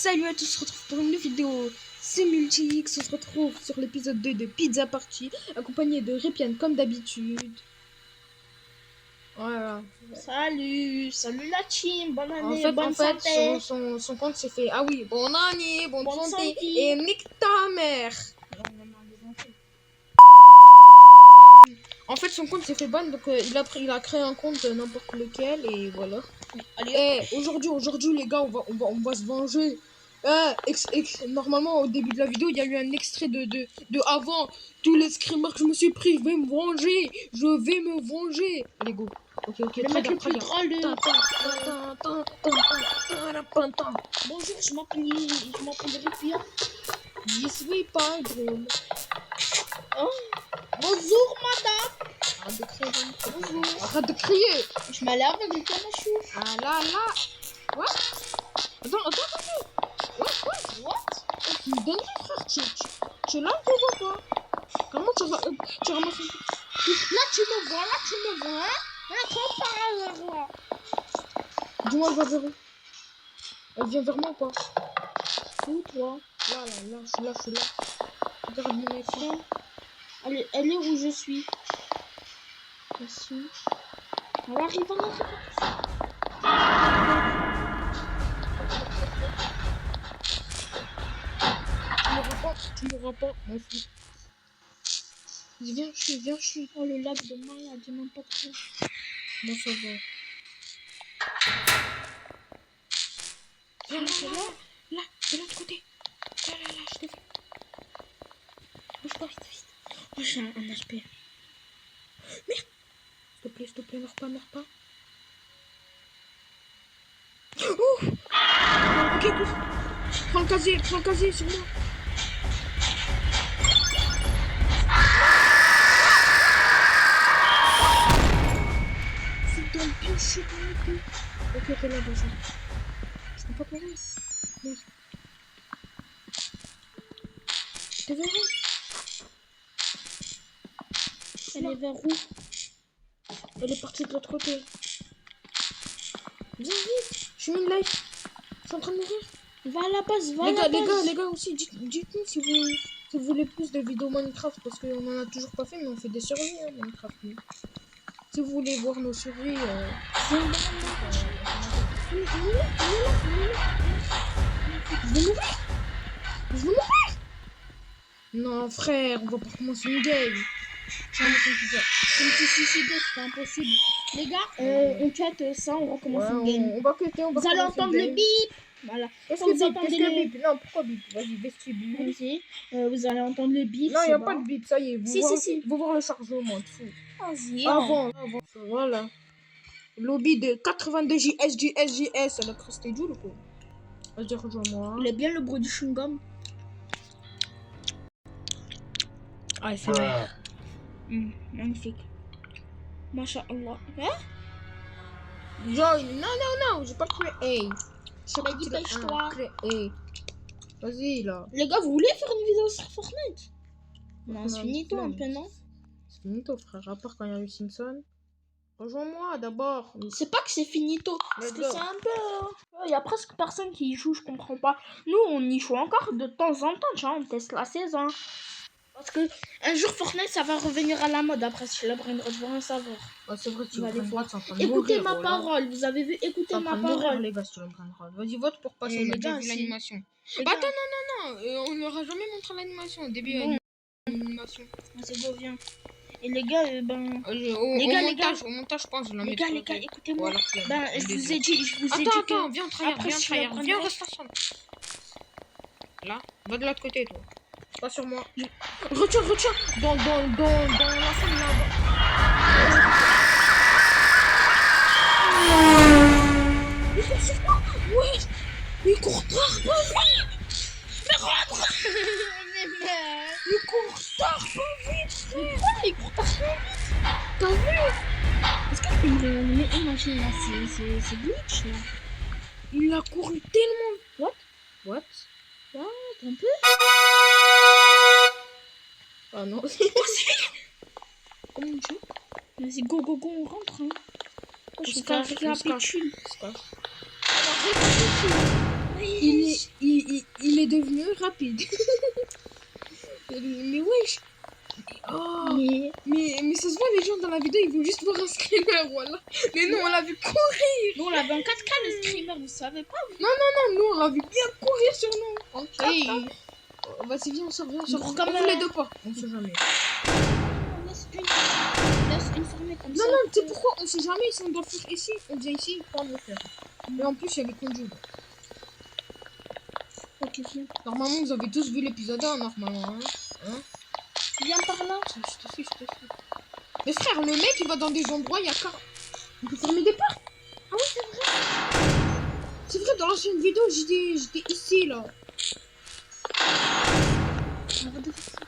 Salut à tous, on se retrouve pour une nouvelle vidéo. C'est Multix, on se retrouve sur l'épisode 2 de Pizza Party, accompagné de Répiane comme d'habitude. Voilà. Salut la team, bonne année, En bonne fait, santé. son compte s'est fait. Ah oui, bonne année, bonne santé, santé. et nique ta mère. En fait, son compte s'est fait ban, donc il a créé un compte n'importe lequel, et voilà. Allez, Aujourd'hui, les gars, on va se venger. Normalement, au début de la vidéo, il y a eu un extrait de avant. Tous les screamers que je me suis pris, je vais me venger. Je vais me venger. Allez, go. Ok, le mec le plus drôle de... Bonjour, Je m'appelle Répiane. je suis pas drôle. Oh. Bonjour madame. Arrête de crier. Bonjour. Arrête de crier. Je m'alave avec un chou. Ah là là. What? Attends. What? Tu me donnes rien, frère. Tu es là, tu vois pas. Comment tu ramasses Là tu me vois. Là trop par hasard là. Dis-moi, elle va vers où? Elle vient vers moi ou pas? Où toi? Là, je suis là. Regarde mon écran. Elle est où je suis? Ici. Elle arrive. Tu m'auras pas, mon fou. Viens, je suis. Oh le lac de malade, j'ai même pas trop. Moi, ça va. Viens, là, de l'autre côté. Là, je t'ai vu. Bouge pas, vite. Oh, j'ai un HP. Merde. S'il te plaît, meurs pas. Ouh. Ok, cours. Prends le casier sur moi. C'est dans le pioche. Ok, t'es là, bonjour. Je peux pas mourir. Merde. T'es vers où? Elle est vers où? Elle est partie de l'autre côté. Viens vite. Je suis une life. Je suis en train de mourir. Va à la base, Les gars aussi, dites-nous si vous voulez plus de vidéos Minecraft, parce qu'on en a toujours pas fait, mais on fait des survies Minecraft. Si vous voulez voir nos survies, Je vais mourir. Non frère, on va pas commencer une game. Je vais me suicider, c'est impossible. Les gars, on cut ça, on recommence une game. On va cutter, Vous allez entendre le bip. Voilà. Qu'est-ce Quand vous que entendez le bip? Non, pourquoi bip? Vas-y, vestibule. Vas-y. Vous allez entendre le bip. Non, il n'y a pas de bip, ça y est. Si. Vous voir le chargement, fou. Vas-y. Avant, voilà. Lobby de 82J, SJS, elle a cresté du coup. Vas-y, rejoins-moi. Il est bien le bruit du chewing-gum. Ah, c'est vrai. Magnifique. Masha'Allah. Hein? Join. Non, j'ai pas créé. Hey. Bah, dépêche-toi. Hey. Vas-y, là. Les gars, vous voulez faire une vidéo sur Fortnite? Non, c'est Non, finito un flemme. peu, non? C'est finito, frère. À part quand il y a eu Simpson. Rejoins-moi d'abord. C'est pas que c'est finito, parce que Let's go. c'est un peu... Il y a presque personne qui y joue, je comprends pas. Nous, on y joue encore de temps en temps, tu vois, on teste la saison. Parce que un jour, Fortnite, ça va revenir à la mode après si la brain rot va en savoir. Ah, c'est vrai, tu vas vas les les voir. voir. Écoutez ma parole, vous avez vu, écoutez ma parole. Les gars, si tu veux prendre. Vas-y, vote pour passer. Les On a déjà gars, vu si- l'animation. Les Bah, gars, attends, non. On leur a jamais montré l'animation. Au début, Bon. l'animation. c'est beau, viens. Et les gars, Les gars, Au montage, je pense, je la les mettrai. gars, écoutez-moi. Voilà, flemme. Je vous ai dit que... Attends, viens, Après, si viens, on prend viens, des- reste ensemble. Là, va de l'autre côté, toi. Pas sur moi. Retiens. Dans la salle là-bas. Il court sur moi. Ouais. Il court tard, pas vite. Mais rentre. Il court tard, pas vite, frère. Il court pas trop vite. T'as vu? Est-ce que je peux me réanimer? Imagine là, c'est glitch là. Il a couru tellement. What? Un peu. Ah non. Comment on joue? Vas-y, go, on rentre. Hein. On se cache. récapitule. il est devenu rapide. Mais wesh. Oh. Mais ça se voit, les gens dans la vidéo, ils vont juste voir un screamer, voilà. Mais nous, on l'a vu courir. Nous, on l'avait en 4K, le screamer, vous savez pas. Non, nous, on l'a vu bien courir sur nous. Ok. Vas-y, viens, on sort. On Comme ouvre les deux portes. On sait jamais. On laisse une fermée comme ça. Non, tu sais pourquoi? On sait jamais si on doit faire ici. On vient ici, pas le faire. Mais en plus, il y avait conduit. Ok, viens. Normalement, vous avez tous vu l'épisode 1, normalement. Hein? Viens par là. Je te suis. Mais frère, le mec, il va dans des endroits, il y a qu'un. On peut fermer des portes. Ah oui, c'est vrai. C'est vrai, dans l'ancienne vidéo, j'étais ici, là. On va devoir ça.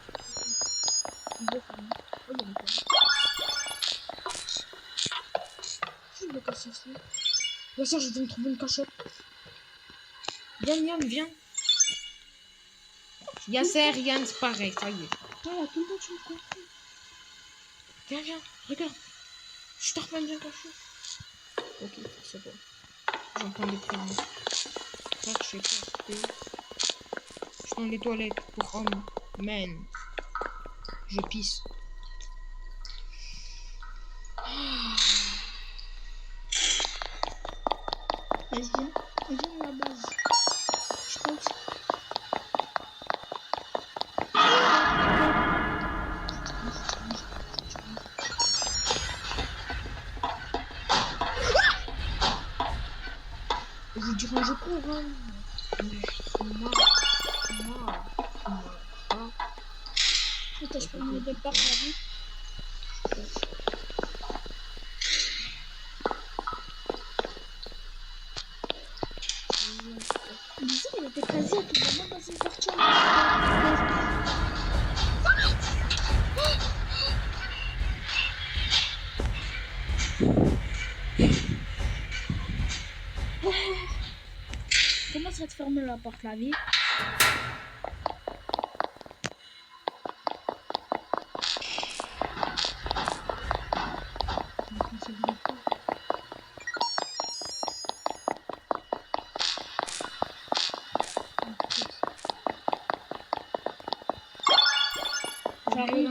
Je vais me casser ici. Bien sûr, je vais me trouver une cachette. Yann, viens. Yasser, Yann, c'est pareil, ça y est. Voilà, tout le monde, je me comprends. Viens, regarde. Je te remets bien caché. Ok, c'est bon. J'en prends des prénoms. Frère, je sais pas. Je suis dans les toilettes pour hommes. Men. Je pisse. Vas-y, viens à la base. Je pense. Je dirais je cours, hein. Moi. Putain, je peux me départ là. Bizarre, il était quasi à tout moment dans une partie. Comment ça te fermer la porte, la vie? J'arrive.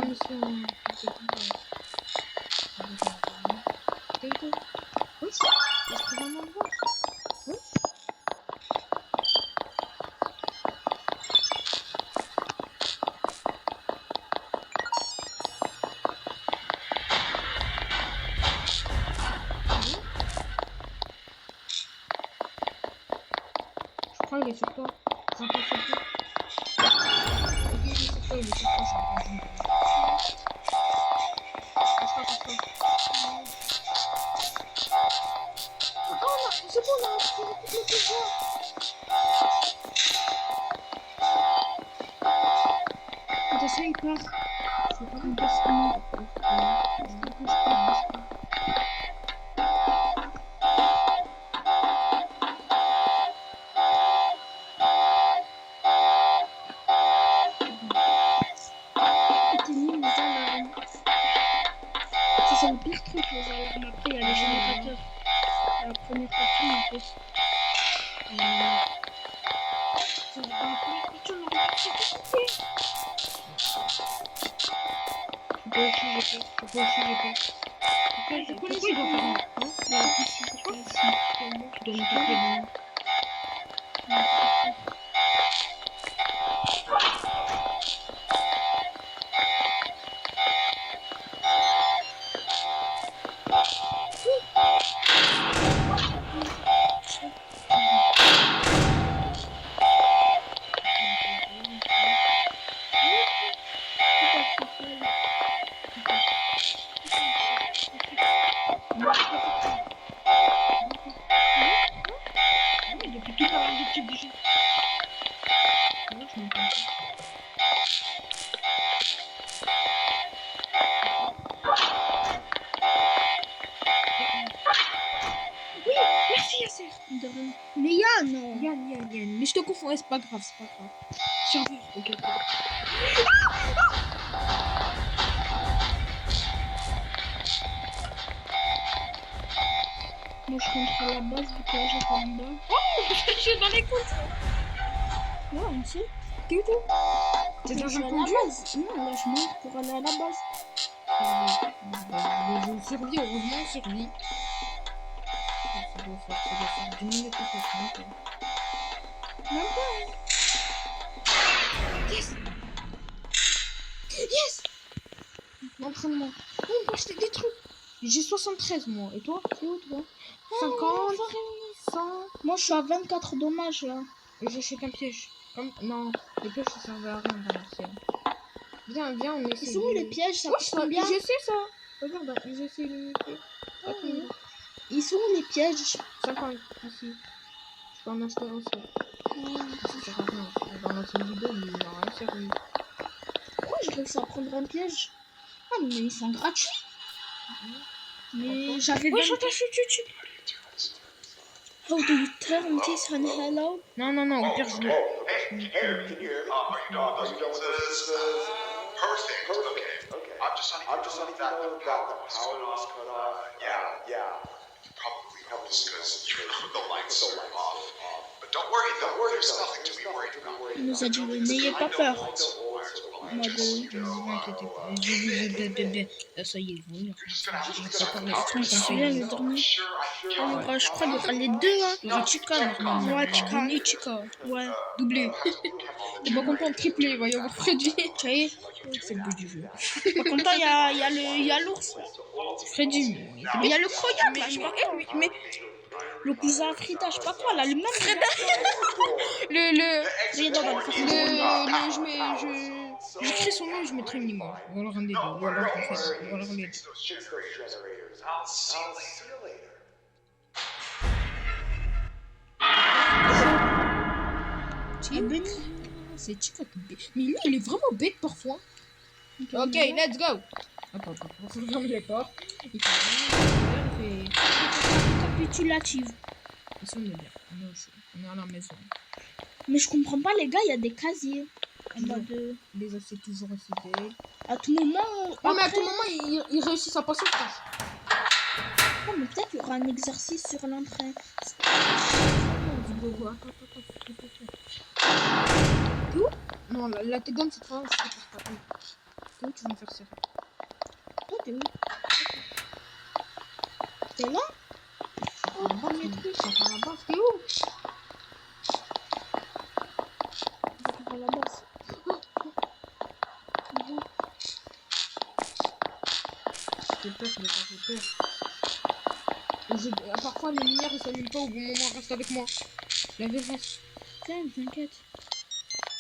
Je crois qu'il est sur toi. J'entends sur toi. Ok, il est sur toi, j'entends. Oh non, c'est bon, là, je vais couper le pouvoir. De ça, il part. C'est pas impossible. T'es nul, les alarmes. Ça, c'est le pire truc, les alarmes. Après, il y a les générateurs. La première partie, en plus. Ça, la première partie, on aurait pu se couper. J'ai peur. Pourquoi il doit faire ça? Tu dois me taper dedans. Depuis tout à l'heure, j'ai déjà. Moi, je m'entends pas. Oui, merci Yasser. De rien. Mais Yann, Yann. Mais je te confonds, c'est pas grave. Serveur, ok. Moi, je rentre à la base, vu que là, j'ai pas en bas. Je suis dans les comptes. Ouais, on sait. T'es où toi? T'es Je dans vais un à la conduit? base. Non, là, je monte pour aller à la base. Je survis, heureusement, on survit. Ça doit faire 10 minutes que je suis encore. Même pas. Yes! Yes! L'entraînement. Oh, on peut acheter des trucs. J'ai 73 moi. Et toi? C'est où, toi? 50, 100. Moi, je suis à 24 dommages, là. Et j'achète un piège. Comme... Non, les pièges ça servait à rien dans l'ancienne. Viens, viens, on essaie. Ils sont où les pièges? Ça Ouais, coûte combien? je sais ça. Regarde, ils essaient limité. Ils sont où les pièges? 50 ici. Je peux en acheter aussi. Ça sert à rien. Dans l'ancienne vidéo, il n'a rien servi. Pourquoi je réussis à prendre un piège? Ah, mais ils sont gratuits. Mais j'avais... Ouais, j'attends, tu. How do you turn this on hello? Non, non, non, au pire, je le... Hey, Harry, can you hear me? Are you done with this? Perfect. Okay. I'm just letting you know that the power was cut off. Yeah. Probably helps because the lights are off. But don't worry though, there's nothing to be worried about. Il nous a dit, n'ayez pas peur. Ne vous inquiétez pas. Ça y est, vous. Je me souviens, le dernier. Je crois qu'il y aura les deux, hein. Il y aura Chica, normalement. Ouais, Chica. Et Chica. Ouais. Doublé. T'es pas content de tripler, il va y avoir Freddy. Ça y est. C'est le but du jeu. Par contre, il y a l'ours. Freddy, Il y a le coyote, là, je sais pas quoi. mais Le cousin Frida, je sais pas quoi, là, le même. j'écris son nom, je mettrai une image. Ou alors un des deux, ou alors en fait, ou alors les deux. I'll see you later. C'est Chica qui bête. Mais lui, il est vraiment bête parfois. Ok, let's go. Attends, faut fermer les portes. Il fait... Capitulative. Ici, on est bien. On est au chaud. On est à la maison. Mais je comprends pas, les gars, il y a des casiers. En mode de... Les a c'est toujours récité. À tout moment. Ah, mais à tout moment, ils réussissent à passer au cash. Oh, mais peut-être qu'il y aura un exercice sur l'entrée. Où? Non, la Tegan, cette fois, je sais pas. T'es où tu vas me faire serrer? Toi, t'es où? T'es là? Oh, premier truc. À la base, t'es où? À la base. J'ai peur. Parfois, les lumières, ils s'allument pas au bon moment. Reste avec moi. La vie reste. Tiens, t'inquiète.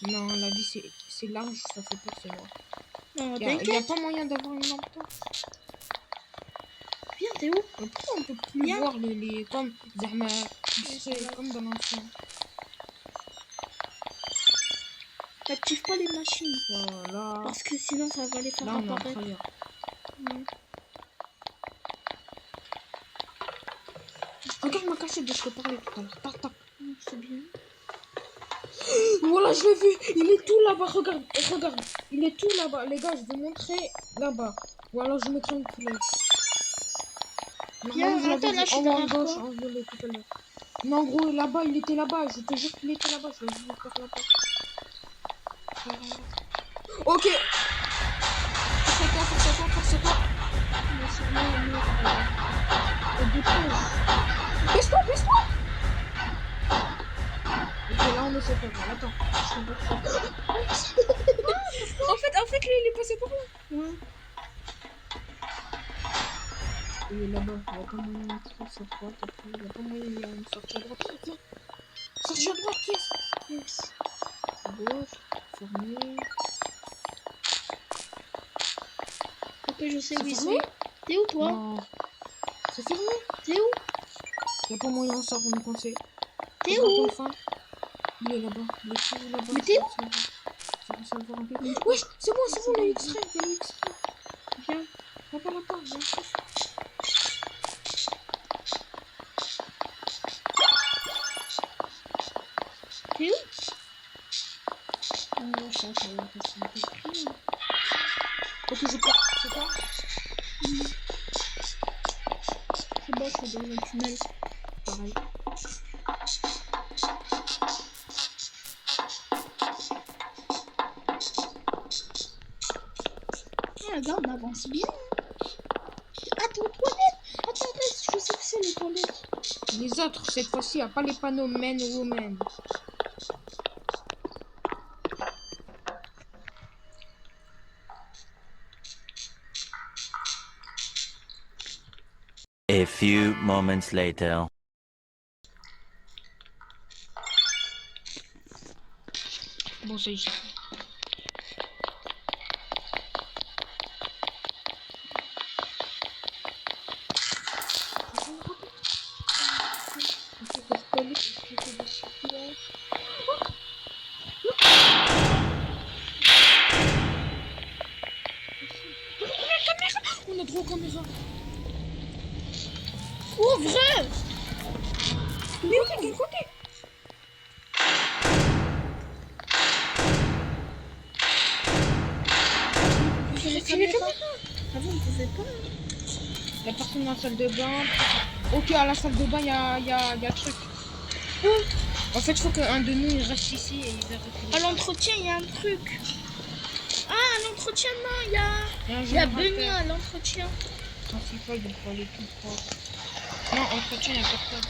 Non, la vie, c'est large, ça fait peur, c'est moi. Non, Il y a t'inquiète. pas moyen d'avoir une lampe torche. Viens, t'es où? Pourquoi on peut plus Viens. voir les comme Zerma, comme dans l'ancien. T'actives pas les machines. Voilà. Parce que sinon, ça va les faire Là, on est en apparaître. travers. Ouais. Regarde ma cachette de ce que je te parlais tout à l'heure. Tac, tac. C'est bien. Voilà, je l'ai vu. Il est tout là-bas. Regarde. Il est tout là-bas. Les gars, je vais montrer là-bas. Ou alors je mettrai une couleur. Viens, attends, là, je suis derrière gauche, toi. en violet tout à l'heure. Mais en gros, là-bas, il était là-bas. Je te jure qu'il était là-bas. Je vais vous faire là-bas. Ok. Force-toi. Baisse-toi. Ok, là, on essaie pas. Attends. En fait, lui, il est passé par là. Ouais. Il est là-bas. Il n'y a pas moyen d'entrer sur droite. Il n'y a pas moyen de sortir à droite. Tiens. Sortir à droite, yes. Gauche. Fermé. Ok, je sais où ils fermé? sont. T'es où, toi? Non. C'est fermé. T'es où? Il n'y a pas moyen de sortir, on est coincé. T'es où? Il est là-bas. Il est tout là-bas. Mais t'es où? Wesh, c'est bon, le extrait. Viens. Là-bas, viens. T'es où? Ok, j'ai peur. C'est quoi? C'est bon, je suis dans un tunnel. pareil. Ah, regarde, on avance bien. Attends, toilette. Attends, reste, je sais que c'est les toilettes. Les autres, cette fois-ci, il n'y a pas les panneaux men ou women. A few moments later. Bon, ça y est. On a droit aux caméras. Oh, vrai. Mais où t'es de côté? Les caméras. Avant, on pouvait pas. Il y a personne dans la salle de bain. Ok, à la salle de bain, il y a le truc. En fait, il faut qu'un de nous il reste ici et il vérifie. À l'entretien, il y a un truc. Ah, à l'entretien, non, il y a... Il y a Benoît à l'entretien. Principal, donc faut aller tout fort. Non, entretien, il n'y a personne.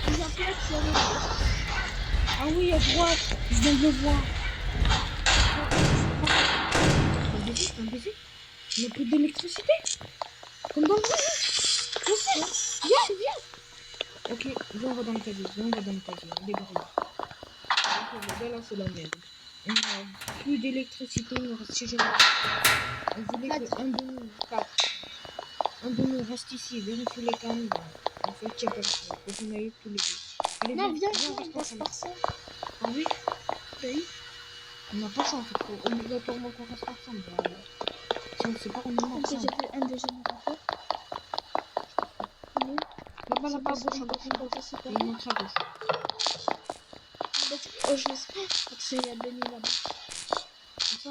Il y a plein qui ont le... Ah oui, à droite, je viens de le voir. C'est un baiser. Il n'y a plus d'électricité. Comme dans le jeu. Je sais. Viens. Ok, viens, on va dans le casier. On débrouille. Ok, là, c'est la merde. On n'a plus d'électricité, il nous reste 6 générateurs. On voulait qu'un de nous, 4. Un de nous reste ici, vérifie les caméras. En fait, il n'y a pas de choix. Il faut qu'on aille tous les deux. Allez, Non, viens, reste on passe ensemble. par ça. Ah oui? Oui. On n'a pas ça en fait. Obligatoirement qu'on reste ensemble. Si on ne sait pas, on est mort. Un des générateurs. Oui. Là-bas, à gauche, à gauche. Il y a une autre à gauche. Oh, je sais pas. Parce qu'il y a Benny là-bas. Comme ça.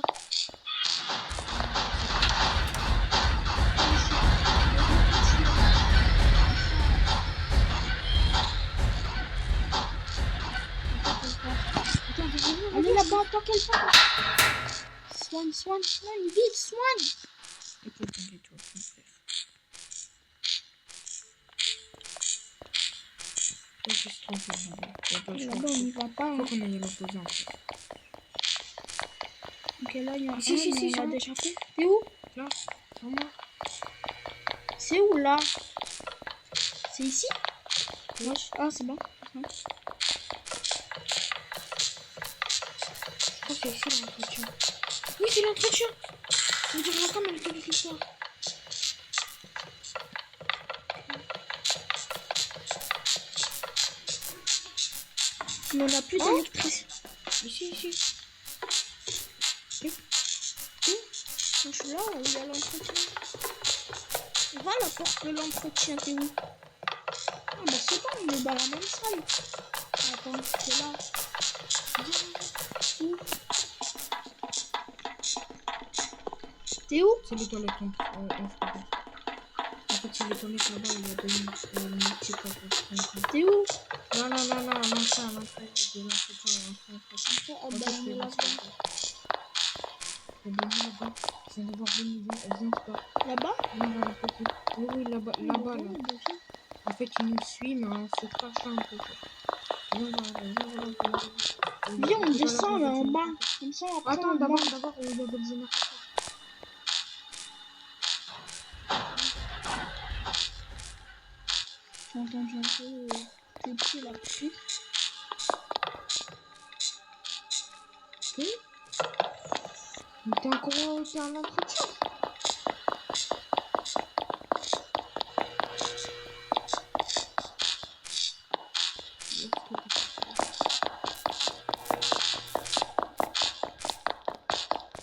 On est là-bas, tant qu'elle part. Soigne, vite, soigne. Écoute, t'inquiète-toi, mon frère. Toi, juste tranquille, Là-bas, on n'y va pas. Faut qu'on aille à l'opposé en fait. Ok, là, il y a Si, si, si, on c'est l'a bon. déjà fait. C'est où? Là, sur moi. C'est où, là? C'est ici? Oui. Ah, c'est bon. Je crois que c'est ici l'entretien. Oui, c'est l'entretien. Ça veut dire la caméra, elle fait quelque chose. Mais on n'a plus d'électricité. Ici. Je suis là où il y a l'entretien. Va à la porte de l'entretien, t'es où? Ah bah c'est bon, on est dans la même salle. Attends, c'est là. Où? T'es où? C'est les toilettes, on se prépare. En fait, c'est les toilettes là-bas, il y a deux petits coffres. T'es où? Là, l'entrée de l'entretien. Ah bah on est là-bas. Là-bas. Je viens de voir Benny, viens te pas. Là-bas? On va la côté. Oui, là-bas, là. En fait, il nous suit, mais on se cache un peu. Viens, on descend là en bas. Comme ça, après, Attends, on d'abord, monte. on y avait le générateur. J'ai entendu un peu petit la pluie. Mais t'es encore à l'entretien.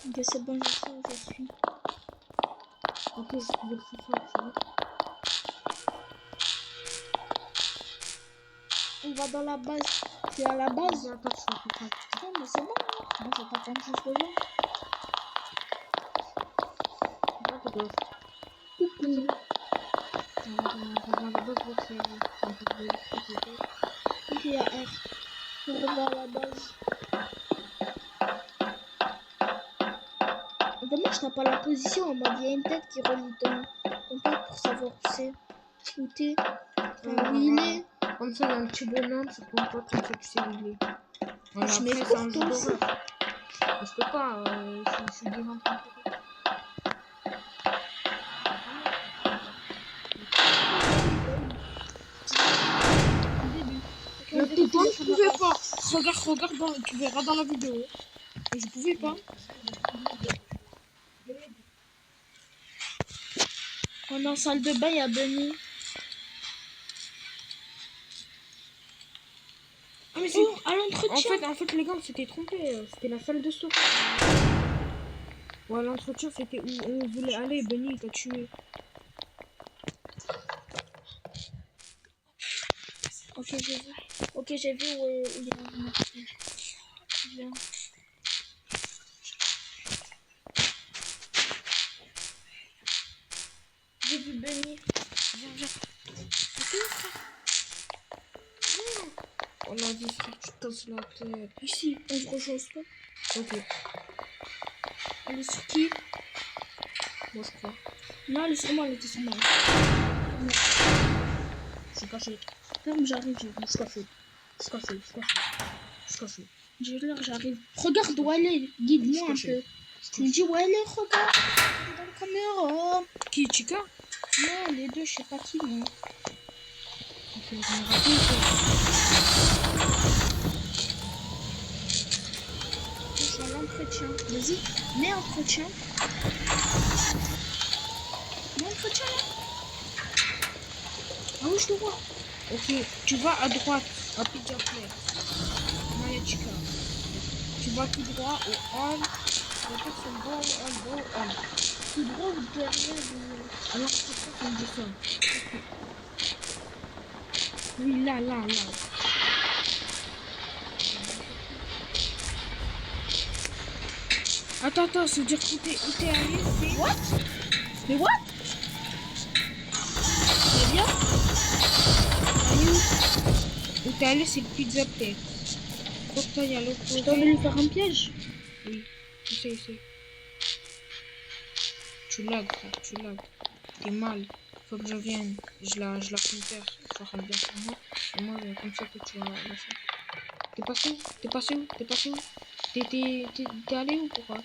Ok, c'est bon, je sais où je suis. Ok, je trouvais le feu, tu vois. On va dans la base. C'est à la base. Attends, je suis tout ça. Non, mais c'est bon. Moi, je t'attends juste devant. Coucou. On va à la base voir si c'est un peu de va à la base. Dommage, t'as pas la position en mode il y a une tête qui relie ton pote pour savoir où c'est. Où t'es. Enfin, où il est. Comme ça, il y a un petit bonhomme sur ton pote, comme ça, tu sais où il est. Voilà, Je après, c'est m'écoute, un jeu toi aussi. d'horreur. Mais je peux pas, je suis déjà en train de courir. Ok, Mais on toi, découvre je les pouvais caméras. pas. Regarde, tu verras dans la vidéo. Et je pouvais pas. On est en salle de bain, il y a Bunny. Ah, mais Oh, à l'entretien. En fait, les gars, on s'était trompés. C'était la salle de saut. Ouais, l'entretien, c'était où on voulait aller. Benny, il t'a tué. Ok, j'ai vu. Ok, j'ai vu où il y a un entretien. Viens. J'ai vu Bunny. Viens. On a dit, frère, tu te casses la tête. Ici, on se rejoint pas. Ok, Elle est sur qui? moi je crois. Non, elle est sur moi, elle était sur moi. Je suis caché. Ferme, j'arrive. Je suis caché. Je suis caché. Je suis caché. Je suis caché. J'ai l'air, j'arrive. Regarde où elle est. Guide-moi un Je peu. Tu me dis où elle est, regarde. Elle est dans la caméra. Qui, Chica? Non, les deux, je sais pas qui, moi. Ok, je me rappelle. Je suis à l'entretien. Vas-y, mets entretien. Mets entretien, là. Ah oui, je te vois. Ok, tu vas à droite, à Pizza Place. Maya Chica. Tu vas tout droit au hall. La personne go hall. Tout droit ou derrière vous. Alors, c'est ça qu'on dit ça. Oui, là. Attends, ça veut dire où t'es allé, c'est... What? Mais what? C'est bien? Où t'es allé, c'est le Pizza Place. Faut que t'ailles à l'autre Je côté. t'en vais lui faire un piège. Oui, essaye. Tu lags, frère, tu lags. T'es mal. Faut que je vienne. Je la compère. Genre, elle vient sur moi. Et moi, comme ça que tu vas la faire. T'es passé où? T'es allé où, pourquoi?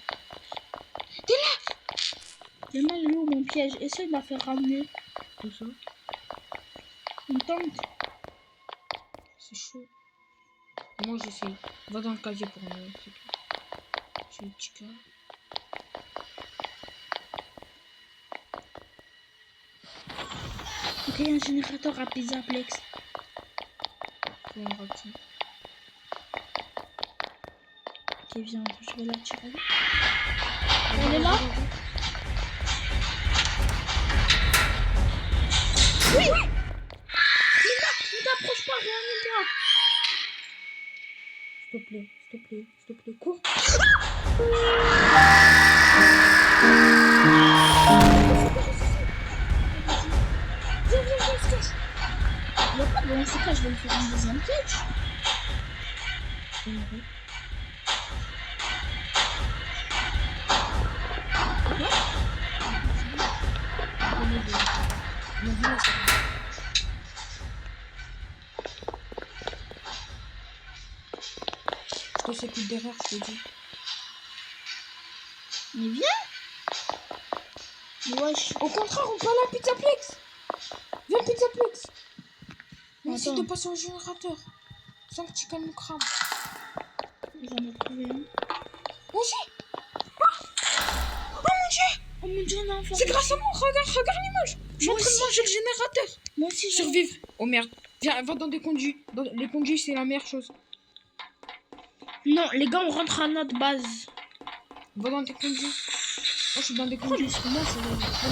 J'ai mal lu mon piège. Essaye de la faire ramener. Comme ça. On tente. C'est chaud. Moi, j'essaye. Va dans le casier pour moi. C'est tout. C'est le petit gars. Ok, un générateur à Pizzaplex. Faut me rater. Ok, viens, je vais la tirer. Elle est là? Oui! Mais non, ne t'approche pas, réanime-moi. S'il te plaît, cours. Viens, on se cache. Il n'y a pas de bon, on se cache, je vais lui faire un deuxième piège. Je te fais plus d'erreur, je te dis. Mais viens. Wesh. Au contraire, on peut aller à Pizzaplex. Viens à Pizzaplex. On essaie Attends. de passer au générateur. Sans que Chica nous crame. J'en ai trouvé un. Moi aussi. Oh mon dieu. Oh mon dieu, non, C'est grâce à moi. Regarde l'image. Je suis en Moi train de aussi. manger le générateur. Moi aussi, j'ai. Survivre. Oh merde. Viens, va dans des conduits. Les conduits, c'est la meilleure chose. Non, les gars, on rentre à notre base. Va dans des conduits. Moi, je suis dans des conduits. Moi, je suis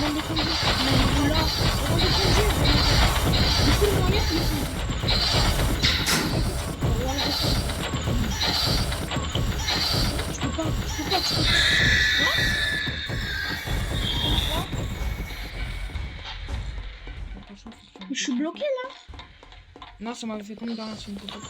dans des conduits. Mais là, Va dans des conduits. du coup, le moyen, c'est Tu peux pas. Je suis bloqué là. Non, ça m'avait fait comme dans l'ancienne vidéo.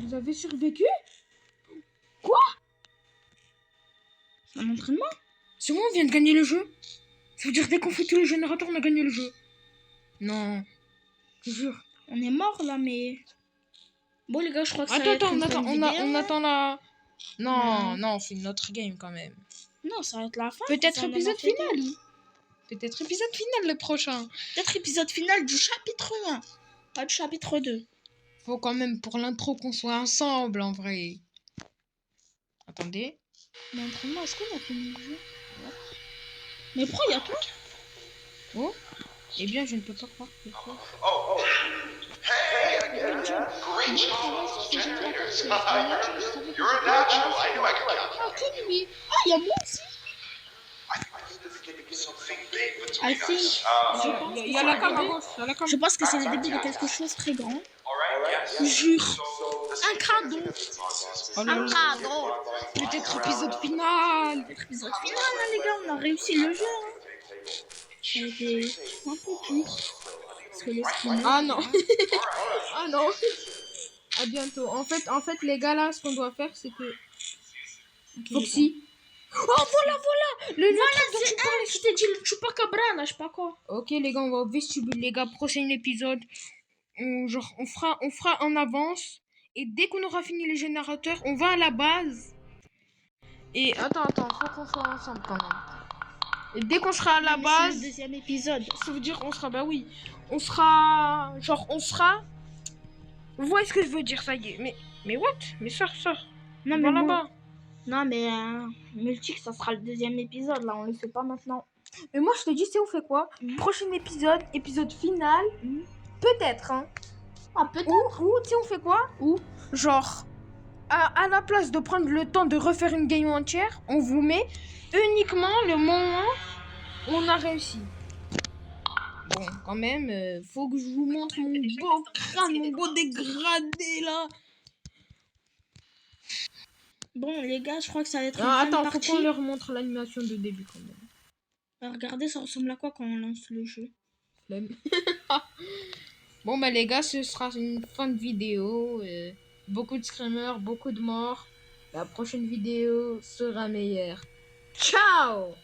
Vous avez survécu? Un entraînement? C'est moi, on vient de gagner le jeu. Ça veut dire dès qu'on fait tous les générateurs, on a gagné le jeu. Non. Je te jure. On est mort là, mais. Bon, les gars, je crois que ça va Attends, être une attends, bonne vidéo, on hein. attend la... Non. Non, on fait une autre game quand même. Non, ça va être la fin. Peut-être Ça, on en a épisode fait final. deux. Peut-être épisode final le prochain. Peut-être épisode final du chapitre 1. Pas du chapitre 2. Faut quand même pour l'intro qu'on soit ensemble en vrai. Attendez. Mais entraînement, est-ce qu'on a fini le jeu? Mais pourquoi il y a toi? Oh. Eh bien, je ne peux pas croire. Oh, hey again. Great job, generators. You're a natural. I knew I could count Ah, on que you. lui. Ah, il y a moi aussi. I think this is gonna be something big I between think. us. Il y a la cam à gauche. Il y a la cam. Je pense que c'est le début de quelque chose de très grand. Alright, Je yes. jure. So, this Un cadeau. Oh là Un là. cadeau. Peut-être épisode final. Épisode final, hein, les gars, on a réussi le jeu. Hein. Ça a été un peu dur. Parce que les skins. Ah non. Ah non. À bientôt. En fait, les gars, là, ce qu'on doit faire, c'est que... Foxy. Oh, voilà. Le Voilà, dont tu c'est parlais. un qui t'a dit le chupacabra, là, je sais pas quoi. Ok, les gars, on va au vestibule. Les gars, prochain épisode, on fera en avance. Et dès qu'on aura fini les générateurs, on va à la base. Et attends, faut qu'on soit ensemble quand même. Et dès qu'on sera à la Mais base, c'est le deuxième épisode. ça veut dire on sera, bah oui, on sera, vous voyez ce que je veux dire, ça y est. Mais what? Mais sors. Non, mais Va moi- là-bas. Non, mais Multic, ça sera le deuxième épisode, là, on le fait pas maintenant. Mais moi, je te dis, c'est on fait quoi? Prochain épisode final. Peut-être, hein. Ah, peut-être. Ou tu sais, on fait quoi? Ou, genre, à la place de prendre le temps de refaire une game entière, on vous met uniquement le moment où on a réussi. Bon, quand même, faut que je vous montre mon beau crâne, mon beau dégradé, là. Bon, les gars, je crois que ça va être une Ah, bonne attends, faut partie. qu'on leur montre l'animation de début, quand même. Regardez, ça ressemble à quoi quand on lance le jeu? Flemme. Bon, bah, les gars, ce sera une fin de vidéo. Beaucoup de screamers, beaucoup de morts. La prochaine vidéo sera meilleure. Ciao!